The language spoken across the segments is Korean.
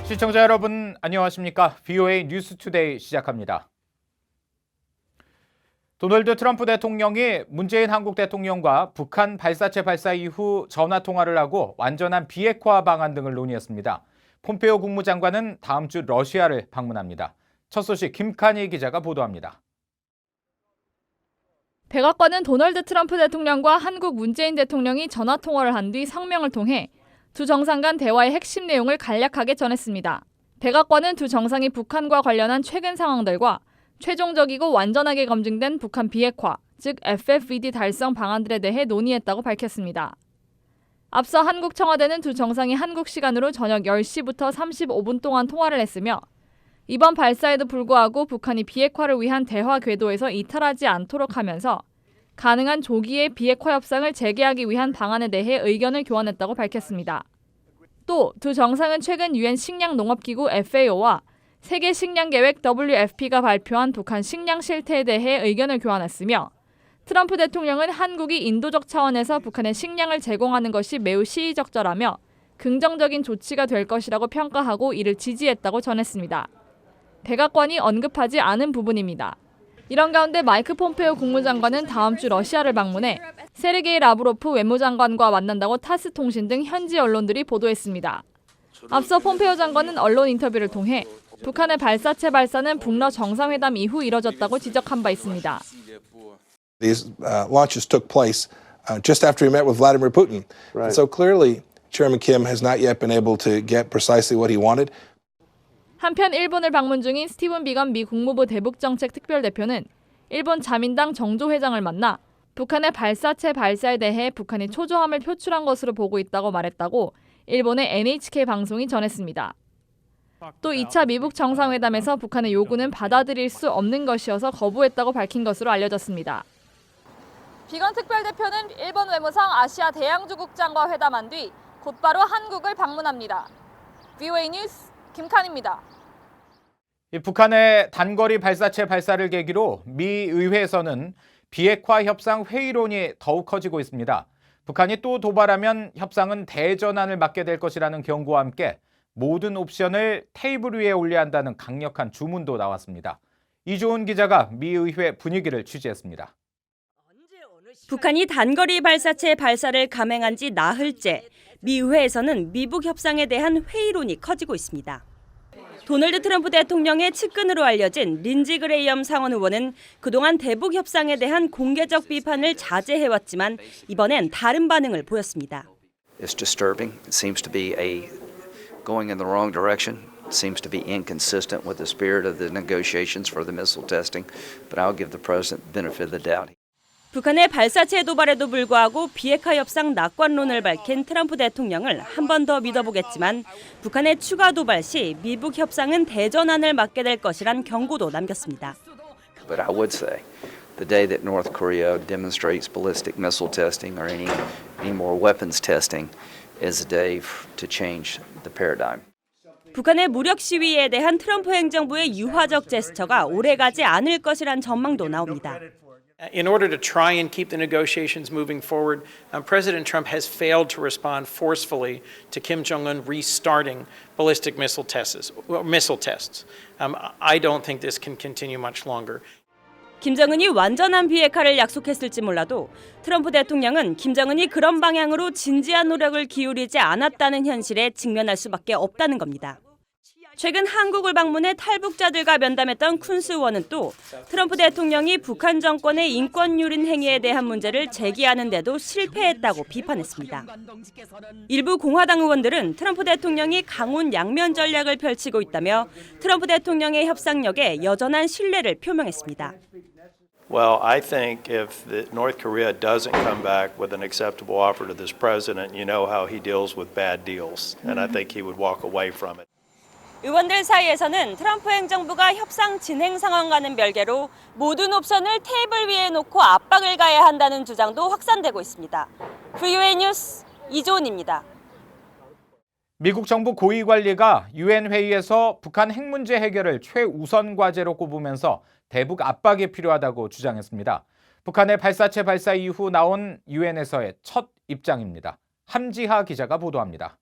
시청자 여러분 안녕하십니까? VOA 뉴스투데이 시작합니다. 도널드 트럼프 대통령이 문재인 한국 대통령과 북한 발사체 발사 이후 전화통화를 하고 완전한 비핵화 방안 등을 논의했습니다. 폼페이오 국무장관은 다음 주 러시아를 방문합니다. 첫 소식 김칸희 기자가 보도합니다. 백악관은 도널드 트럼프 대통령과 한국 문재인 대통령이 전화통화를 한 뒤 성명을 통해 두 정상 간 대화의 핵심 내용을 간략하게 전했습니다. 백악관은 두 정상이 북한과 관련한 최근 상황들과 최종적이고 완전하게 검증된 북한 비핵화, 즉 FFVD 달성 방안들에 대해 논의했다고 밝혔습니다. 앞서 한국 청와대는 두 정상이 한국 시간으로 저녁 10시부터 35분 동안 통화를 했으며 이번 발사에도 불구하고 북한이 비핵화를 위한 대화 궤도에서 이탈하지 않도록 하면서 가능한 조기의 비핵화 협상을 재개하기 위한 방안에 대해 의견을 교환했다고 밝혔습니다. 또 두 정상은 최근 유엔 식량농업기구 FAO와 세계 식량계획 WFP가 발표한 북한 식량 실태에 대해 의견을 교환했으며 트럼프 대통령은 한국이 인도적 차원에서 북한에 식량을 제공하는 것이 매우 시의적절하며 긍정적인 조치가 될 것이라고 평가하고 이를 지지했다고 전했습니다. 백악관이 언급하지 않은 부분입니다. 이런 가운데 마이크 폼페이오 국무장관은 다음 주 러시아를 방문해 세르게이 라브로프 외무장관과 만난다고 타스 통신 등 현지 언론들이 보도했습니다. 앞서 폼페이오 장관은 언론 인터뷰를 통해 북한의 발사체 발사는 북러 정상회담 이후 이뤄졌다고 지적한 바 있습니다. These launches took place just after he met with Vladimir Putin. Right. So clearly, Chairman Kim has not yet been able to get precisely what he wanted. 한편 일본을 방문 중인 스티븐 비건 미 국무부 대북정책 특별대표는 일본 자민당 정조 회장을 만나 북한의 발사체 발사에 대해 북한이 초조함을 표출한 것으로 보고 있다고 말했다고 일본의 NHK 방송이 전했습니다. 또 2차 미북 정상회담에서 북한의 요구는 받아들일 수 없는 것이어서 거부했다고 밝힌 것으로 알려졌습니다. 비건 특별대표는 일본 외무상 아시아 대양주국장과 회담한 뒤 곧바로 한국을 방문합니다. VOA 뉴스 김칸입니다. 북한의 단거리 발사체 발사를 계기로 미 의회에서는 비핵화 협상 회의론이 더욱 커지고 있습니다. 북한이 또 도발하면 협상은 대전환을 맞게 될 것이라는 경고와 함께 모든 옵션을 테이블 위에 올려야 한다는 강력한 주문도 나왔습니다. 이주은 기자가 미 의회 분위기를 취재했습니다. 북한이 단거리 발사체 발사를 감행한 지 나흘째, 미 의회에서는 미북 협상에 대한 회의론이 커지고 있습니다. 도널드 트럼프 대통령의 측근으로 알려진 린지 그레이엄 상원 의원은 그동안 대북 협상에 대한 공개적 비판을 자제해왔지만 이번엔 다른 반응을 보였습니다. It's disturbing. It seems to be going in the wrong direction. It seems to be inconsistent with the spirit of the negotiations for the missile testing. But I'll give the president the benefit of the doubt. 북한의 발사체 도발에도 불구하고 비핵화 협상 낙관론을 밝힌 트럼프 대통령을 한 번 더 믿어보겠지만 북한의 추가 도발 시 미북 협상은 대전환을 맞게 될 것이란 경고도 남겼습니다. But I would say the day that North Korea demonstrates ballistic missile testing or any more weapons testing is a day to change the paradigm. 북한의 무력 시위에 대한 트럼프 행정부의 유화적 제스처가 오래가지 않을 것이란 전망도 나옵니다. In order to try and keep the negotiations moving forward, President Trump has failed to respond forcefully to Kim Jong-un restarting ballistic missile tests. I don't think this can continue much longer. 김정은이 완전한 비핵화를 약속했을지 몰라도 트럼프 대통령은 김정은이 그런 방향으로 진지한 노력을 기울이지 않았다는 현실에 직면할 수밖에 없다는 겁니다. 최근 한국을 방문해 탈북자들과 면담했던 쿤스 의원은 또 트럼프 대통령이 북한 정권의 인권 유린 행위에 대한 문제를 제기하는 데도 실패했다고 비판했습니다. 일부 공화당 의원들은 트럼프 대통령이 강운 양면 전략을 펼치고 있다며 트럼프 대통령의 협상력에 여전한 신뢰를 표명했습니다. Well, I think if North Korea doesn't come back with an acceptable offer to this president, you know how he deals with bad deals, and I think he would walk away from it. 의원들 사이에서는 트럼프 행정부가 협상 진행 상황과는 별개로 모든 옵션을 테이블 위에 놓고 압박을 가해야 한다는 주장도 확산되고 있습니다. VOA 뉴스 이조은입니다. 미국 정부 고위 관리가 유엔 회의에서 북한 핵 문제 해결을 최우선 과제로 꼽으면서 대북 압박이 필요하다고 주장했습니다. 북한의 발사체 발사 이후 나온 유엔에서의 첫 입장입니다. 함지하 기자가 보도합니다.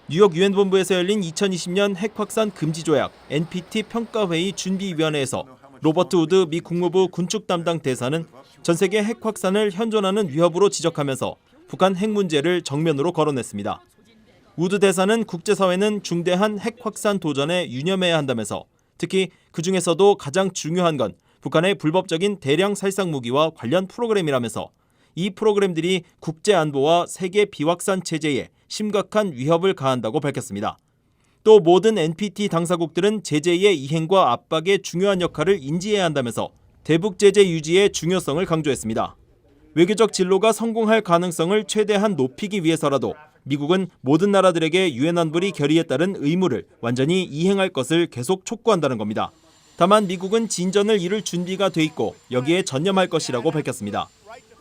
뉴욕 유엔 본부에서 열린 2020년 핵 확산 금지 조약 NPT 평가회의 준비위원회에서 로버트 우드 미 국무부 군축 담당 대사는 전 세계 핵 확산을 현존하는 위협으로 지적하면서 북한 핵 문제를 정면으로 거론했습니다. 우드 대사는 국제사회는 중대한 핵 확산 도전에 유념해야 한다면서 특히 그중에서도 가장 중요한 건 북한의 불법적인 대량 살상 무기와 관련 프로그램이라면서 이 프로그램들이 국제 안보와 세계 비확산 체제에 심각한 위협을 가한다고 밝혔습니다. 또 모든 NPT 당사국들은 제재의 이행과 압박에 중요한 역할을 인지해야 한다면서 대북 제재 유지의 중요성을 강조했습니다. 외교적 진로가 성공할 가능성을 최대한 높이기 위해서라도 미국은 모든 나라들에게 유엔 안보리 결의에 따른 의무를 완전히 이행할 것을 계속 촉구한다는 겁니다. 다만 미국은 진전을 이룰 준비가 돼 있고 여기에 전념할 것이라고 밝혔습니다.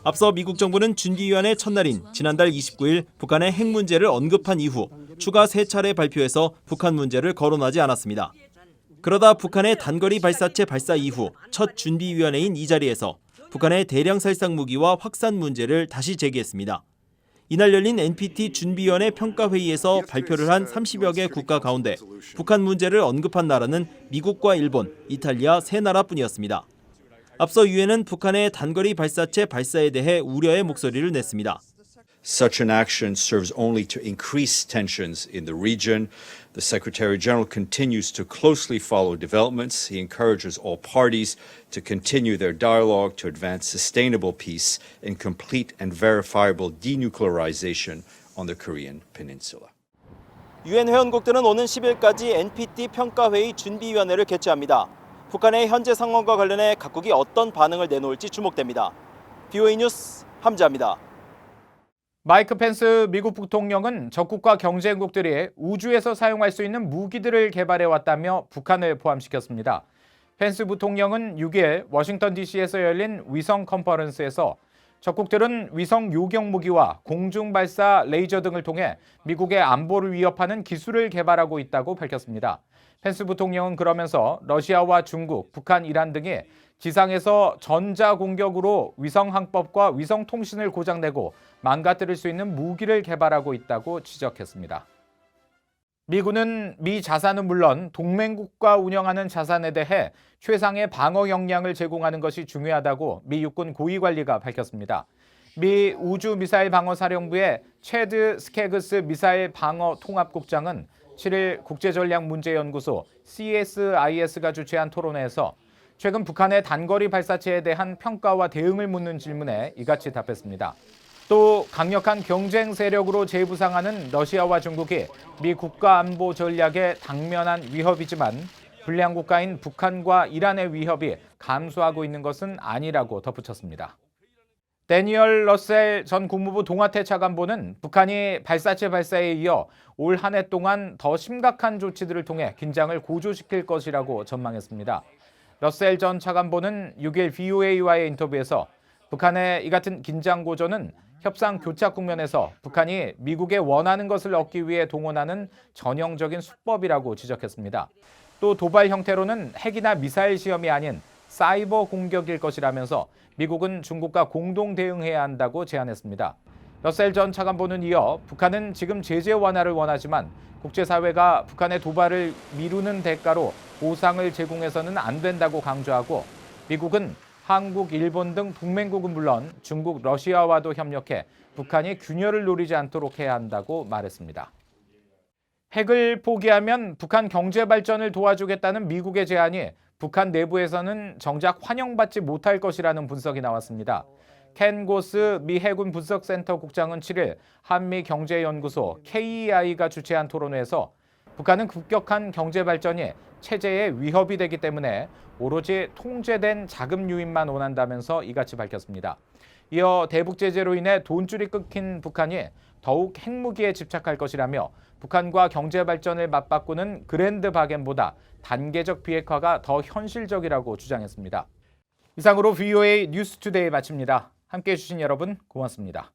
앞서 미국 정부는 준비위원회 첫날인 지난달 29일 북한의 핵 문제를 언급한 이후 추가 3차례 발표해서 북한 문제를 거론하지 않았습니다. 그러다 북한의 단거리 발사체 발사 이후 첫 준비위원회인 이 자리에서 북한의 대량 살상 무기와 확산 문제를 다시 제기했습니다. 이날 열린 NPT 준비위원회 평가회의에서 발표를 한 30여 개 국가 가운데 북한 문제를 언급한 나라는 미국과 일본, 이탈리아 3나라뿐이었습니다. 앞서 유엔은 북한의 단거리 발사체 발사에 대해 우려의 목소리를 냈습니다. Such an action serves only to increase tensions in the region. The Secretary General continues to closely follow developments. He encourages all parties to continue their dialogue to advance sustainable peace and complete and verifiable denuclearization on the Korean Peninsula. 유엔 회원국들은 오는 10일까지 NPT 평가회의 준비위원회를 개최합니다. 북한의 현재 상황과 관련해 각국이 어떤 반응을 내놓을지 주목됩니다. BOA 뉴스 함지아입니다. 마이크 펜스 미국 부통령은 적국과 경쟁국들이 우주에서 사용할 수 있는 무기들을 개발해왔다며 북한을 포함시켰습니다. 펜스 부통령은 6일 워싱턴 DC에서 열린 위성 컨퍼런스에서 적국들은 위성 요격 무기와 공중 발사 레이저 등을 통해 미국의 안보를 위협하는 기술을 개발하고 있다고 밝혔습니다. 펜스 부통령은 그러면서 러시아와 중국, 북한, 이란 등이 지상에서 전자 공격으로 위성 항법과 위성 통신을 고장내고 망가뜨릴 수 있는 무기를 개발하고 있다고 지적했습니다. 미군은 미 자산은 물론 동맹국과 운영하는 자산에 대해 최상의 방어 역량을 제공하는 것이 중요하다고 미 육군 고위관리가 밝혔습니다. 미 우주미사일방어사령부의 체드 스케그스 미사일 방어 통합국장은 7일 국제전략문제연구소 CSIS가 주최한 토론회에서 최근 북한의 단거리 발사체에 대한 평가와 대응을 묻는 질문에 이같이 답했습니다. 또 강력한 경쟁 세력으로 재부상하는 러시아와 중국이 미 국가안보 전략의 당면한 위협이지만 불량 국가인 북한과 이란의 위협이 감소하고 있는 것은 아니라고 덧붙였습니다. 데니얼 러셀 전 국무부 동아태 차관보는 북한이 발사체 발사에 이어 올 한 해 동안 더 심각한 조치들을 통해 긴장을 고조시킬 것이라고 전망했습니다. 러셀 전 차관보는 6일 VOA와의 인터뷰에서 북한의 이 같은 긴장 고조는 협상 교착 국면에서 북한이 미국의 원하는 것을 얻기 위해 동원하는 전형적인 수법이라고 지적했습니다. 또 도발 형태로는 핵이나 미사일 시험이 아닌 사이버 공격일 것이라면서 미국은 중국과 공동 대응해야 한다고 제안했습니다. 러셀 전 차관보는 이어 북한은 지금 제재 완화를 원하지만 국제사회가 북한의 도발을 미루는 대가로 보상을 제공해서는 안 된다고 강조하고 미국은 한국, 일본 등 동맹국은 물론 중국, 러시아와도 협력해 북한이 균열을 노리지 않도록 해야 한다고 말했습니다. 핵을 포기하면 북한 경제 발전을 도와주겠다는 미국의 제안이 북한 내부에서는 정작 환영받지 못할 것이라는 분석이 나왔습니다. 켄 고스 미 해군 분석센터 국장은 7일 한미경제연구소 KEI가 주최한 토론회에서 북한은 급격한 경제 발전이 체제의 위협이 되기 때문에 오로지 통제된 자금 유입만 원한다면서 이같이 밝혔습니다. 이어 대북 제재로 인해 돈줄이 끊긴 북한이 더욱 핵무기에 집착할 것이라며 북한과 경제 발전을 맞바꾸는 그랜드 바겐보다 단계적 비핵화가 더 현실적이라고 주장했습니다. 이상으로 VOA 뉴스투데이 마칩니다. 함께해 주신 여러분 고맙습니다.